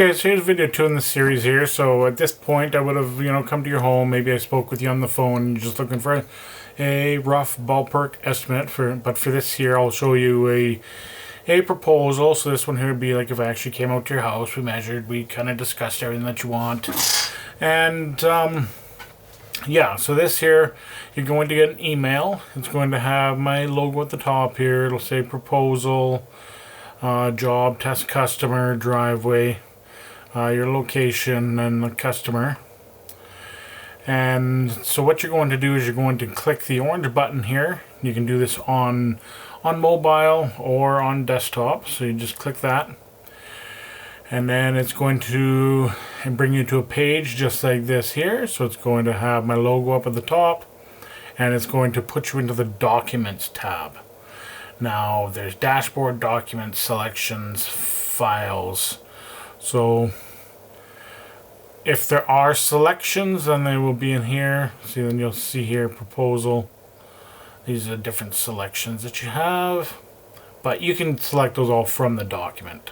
Okay, so here's video 2 in the series here. So at this point, I would have, come to your home. Maybe I spoke with you on the phone and you're just looking for a rough ballpark estimate but for this here, I'll show you a proposal. So this one here would be like if I actually came out to your house, we measured, we kind of discussed everything that you want. And, yeah, so this here, you're going to get an email. It's going to have my logo at the top here. It'll say proposal, job, test customer, driveway, your location, and the customer. And so what you're going to do is you're going to click the orange button here. You can do this on mobile or on desktop. So you just click that. And then it's going to bring you to a page just like this here. So it's going to have my logo up at the top. And it's going to put you into the Documents tab. Now there's Dashboard, Documents, Selections, Files. So if there are selections, then they will be in here. See, then you'll see here Proposal. These are different selections that you have. But you can select those all from the document.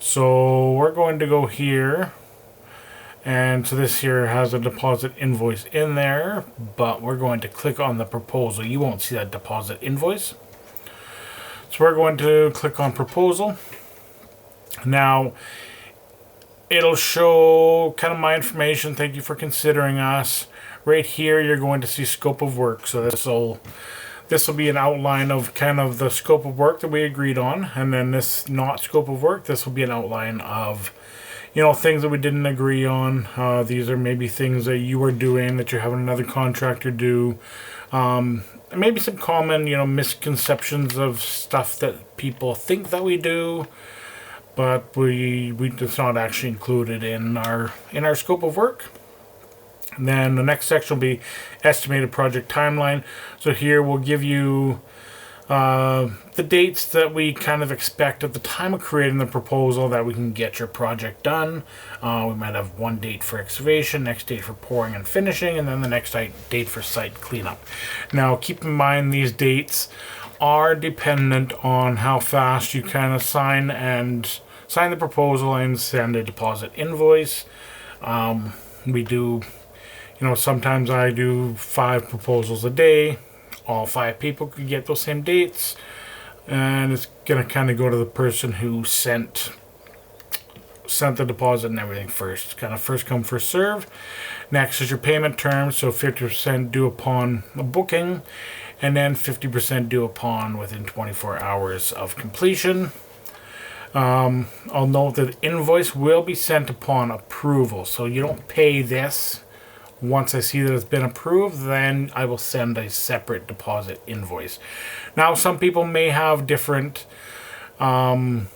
So we're going to go here. And so this here has a deposit invoice in there. But we're going to click on the proposal. You won't see that deposit invoice. So we're going to click on Proposal. Now, it'll show kind of my information. Thank you for considering us. Right here, you're going to see Scope of Work. So this will be an outline of kind of the scope of work that we agreed on. And then this not scope of work, this will be an outline of, things that we didn't agree on. These are maybe things that you are doing that you're having another contractor do. Maybe some common, misconceptions of stuff that people think that we do. But it's not actually included in our scope of work. And then the next section will be estimated project timeline. So here we'll give you the dates that we kind of expect at the time of creating the proposal that we can get your project done. We might have one date for excavation, next date for pouring and finishing, and then the next date for site cleanup. Now keep in mind these dates are dependent on how fast you kind of sign the proposal and send a deposit invoice. We do, sometimes I do 5 proposals a day. All 5 people could get those same dates. And it's going to kind of go to the person who sent the deposit and everything first. Kind of first come, first serve. Next is your payment terms. So 50% due upon a booking. And then 50% due upon within 24 hours of completion. I'll note that invoice will be sent upon approval. So you don't pay this. Once I see that it's been approved, then I will send a separate deposit invoice. Now, some people may have different payment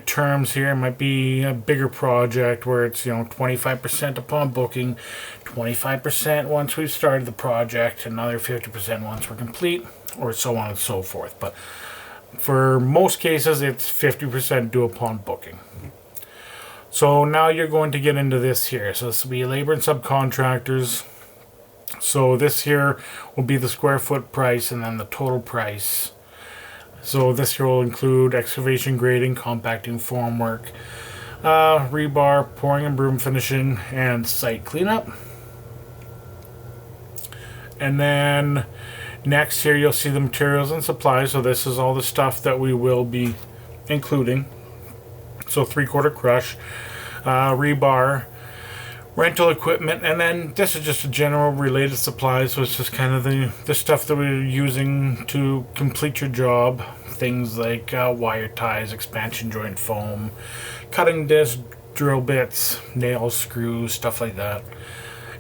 terms here. It might be a bigger project where it's 25% upon booking, 25% once we've started the project, another 50% once we're complete, or so on and so forth. But for most cases, it's 50% due upon booking. So now you're going to get into this here. So this will be labor and subcontractors. So this here will be the square foot price and then the total price. So this here will include excavation, grading, compacting, formwork, rebar, pouring and broom finishing, and site cleanup. And then next here you'll see the materials and supplies. So this is all the stuff that we will be including. So 3/4 crush, rebar, rental equipment, and then this is just a general related supplies. So it's just kind of the stuff that we're using to complete your job. Things like wire ties, expansion joint foam, cutting disc, drill bits, nails, screws, stuff like that.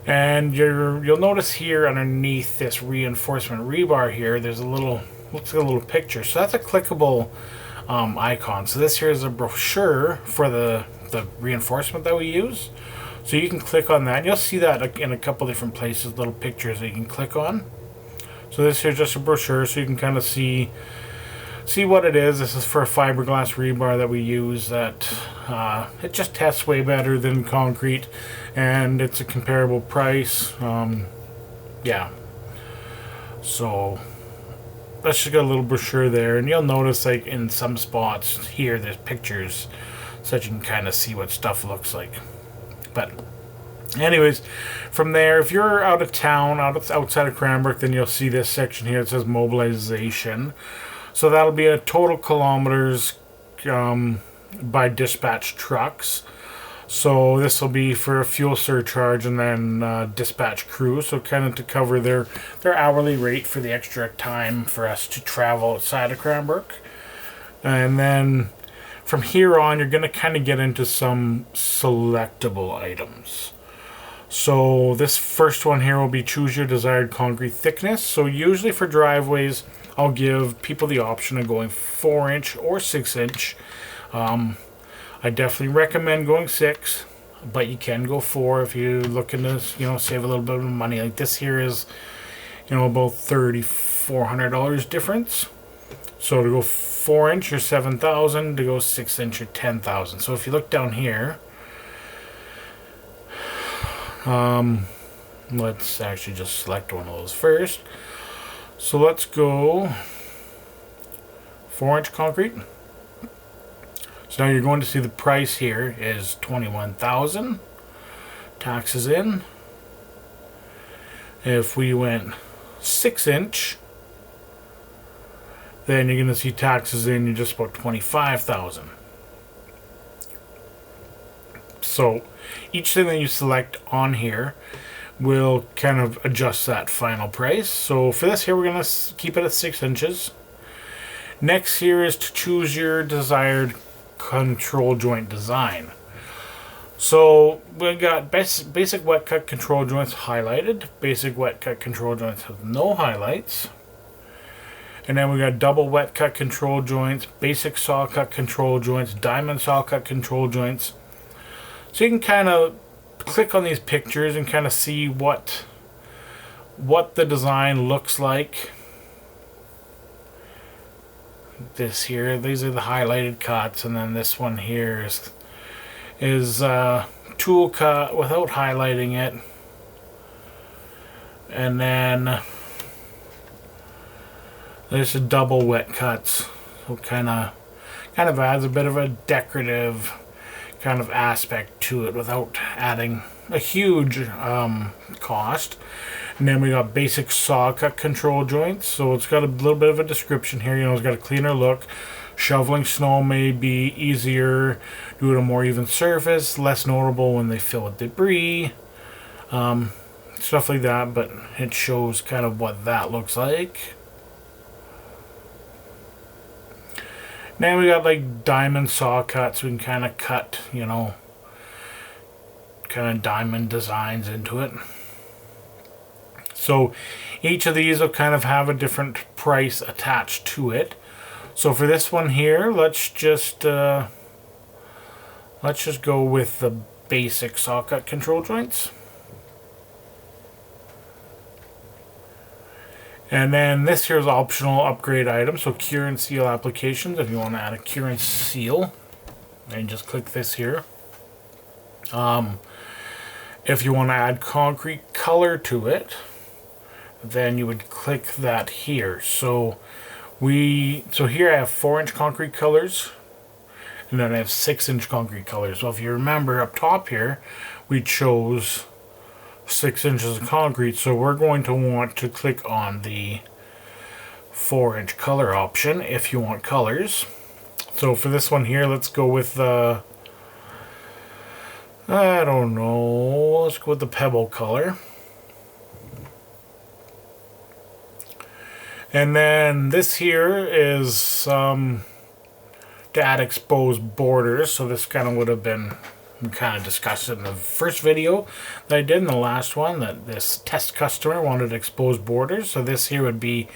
And you'll notice here underneath this reinforcement rebar here, there's looks like a little picture. So that's a clickable icon. So this here is a brochure for the reinforcement that we use. So you can click on that. And you'll see that in a couple different places, little pictures that you can click on. So this here is just a brochure, so you can kind of see what it is. This is for a fiberglass rebar that we use that it just tests way better than concrete, and it's a comparable price. Yeah. So that's just got a little brochure there, and you'll notice like in some spots here there's pictures. so that you can kind of see what stuff looks like. But anyways, from there, if you're out of town, outside of Cranbrook, then you'll see this section here that says mobilization. So that'll be a total kilometers by dispatch trucks. So this will be for a fuel surcharge and then dispatch crew. So kind of to cover their hourly rate for the extra time for us to travel outside of Cranbrook. And then from here on, you're going to kind of get into some selectable items. So this first one here will be choose your desired concrete thickness. So usually for driveways, I'll give people the option of going 4-inch or 6-inch. I definitely recommend going 6, but you can go 4 if you're looking to, save a little bit of money. Like this here is, about $3,400 difference. So to go 4-inch, you're $7,000. To go 6-inch, you're $10,000. So if you look down here, let's actually just select one of those first. So let's go 4-inch concrete. So now you're going to see the price here is $21,000. Taxes in. If we went 6-inch, then you're going to see taxes in. You're just about $25,000. So each thing that you select on here will kind of adjust that final price. So for this here, we're going to keep it at 6 inches. Next here is to choose your desired control joint design. So we got basic wet cut control joints highlighted, basic wet cut control joints with no highlights, and then we got double wet cut control joints, basic saw cut control joints, diamond saw cut control joints. So you can kind of click on these pictures and kind of see what the design looks like. This here, these are the highlighted cuts, and then this one here is tool cut without highlighting it, and then there's a double wet cuts. So kind of adds a bit of a decorative kind of aspect to it without adding a huge cost. And then we got basic saw cut control joints. So it's got a little bit of a description here. It's got a cleaner look. Shoveling snow may be easier due to a more even surface, less notable when they fill with debris, stuff like that. But it shows kind of what that looks like. Now we got like diamond saw cuts. We can kind of cut, kind of diamond designs into it. So each of these will kind of have a different price attached to it. So for this one here, let's just go with the basic saw cut control joints. And then this here is optional upgrade item. So cure and seal applications. If you want to add a cure and seal, then just click this here. If you want to add concrete color to it, then you would click that here. So here I have 4-inch concrete colors, and then I have 6-inch concrete colors. So if you remember up top here, we chose 6 inches of concrete, so we're going to want to click on the 4-inch color option if you want colors. So for this one here, let's go with the let's go with the pebble color. And then this here is to add exposed borders. So this kind of would have been kind of discussed in the first video that I did, in the last one, that this test customer wanted exposed borders. So this here would be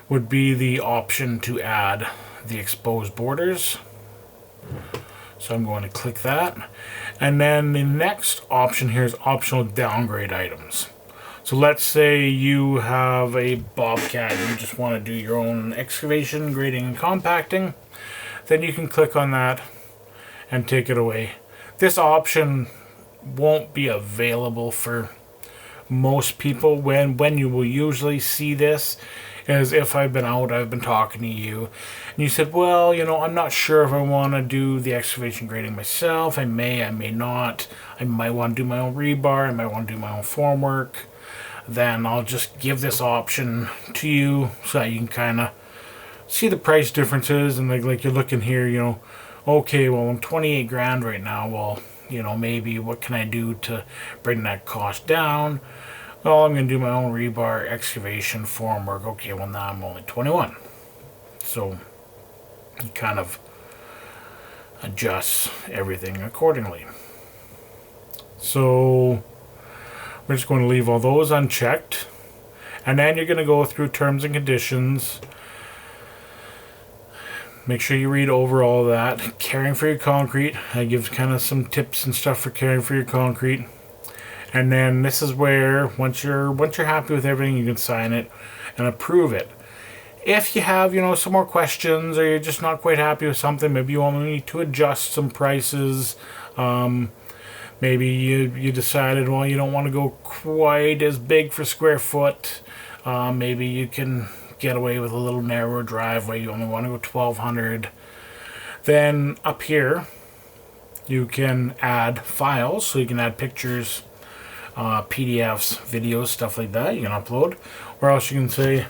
the option to add the exposed borders. So I'm going to click that. And then the next option here is optional downgrade items. So let's say you have a Bobcat, you just want to do your own excavation, grading, and compacting. Then you can click on that and take it away. This option won't be available for most people. When you will usually see this is if I've been out, I've been talking to you, and you said, well, you know, I'm not sure if I want to do the excavation grading myself. I may not. I might want to do my own rebar. I might want to do my own formwork. Then I'll just give this option to you so that you can kind of see the price differences. And like you're looking here, you know, okay, well, I'm 28 grand right now. Well, you know, maybe what can I do to bring that cost down? Well, I'm going to do my own rebar, excavation, formwork. Okay, well, now I'm only 21. So you kind of adjust everything accordingly. So we're just going to leave all those unchecked. And then you're going to go through terms and conditions. Make sure you read over all that. Caring for your concrete. I give kind of some tips and stuff for caring for your concrete. And then this is where, once you're happy with everything, you can sign it and approve it. If you have, you know, some more questions, or you're just not quite happy with something, maybe you want me to adjust some prices. Maybe you decided, well, you don't want to go quite as big for square foot. Maybe you can get away with a little narrower driveway. You only want to go 1,200. Then up here, you can add files, so you can add pictures, PDFs, videos, stuff like that. You can upload. Or else you can say,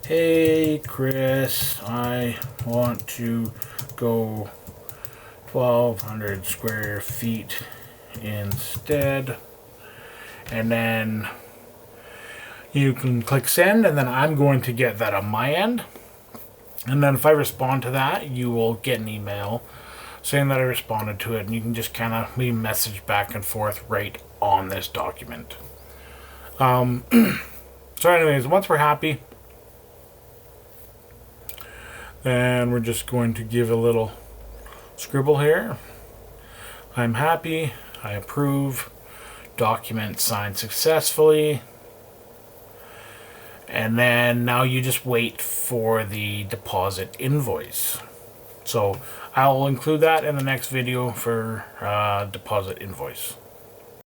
hey Chris, I want to go 1,200 square feet instead. And then you can click send, and then I'm going to get that on my end. And then if I respond to that, you will get an email saying that I responded to it, and you can just kind of leave a message back and forth right on this document. So anyways, once we're happy, then we're just going to give a little scribble here. I'm happy, I approve, document signed successfully. And then now you just wait for the deposit invoice. So I'll include that in the next video for deposit invoice.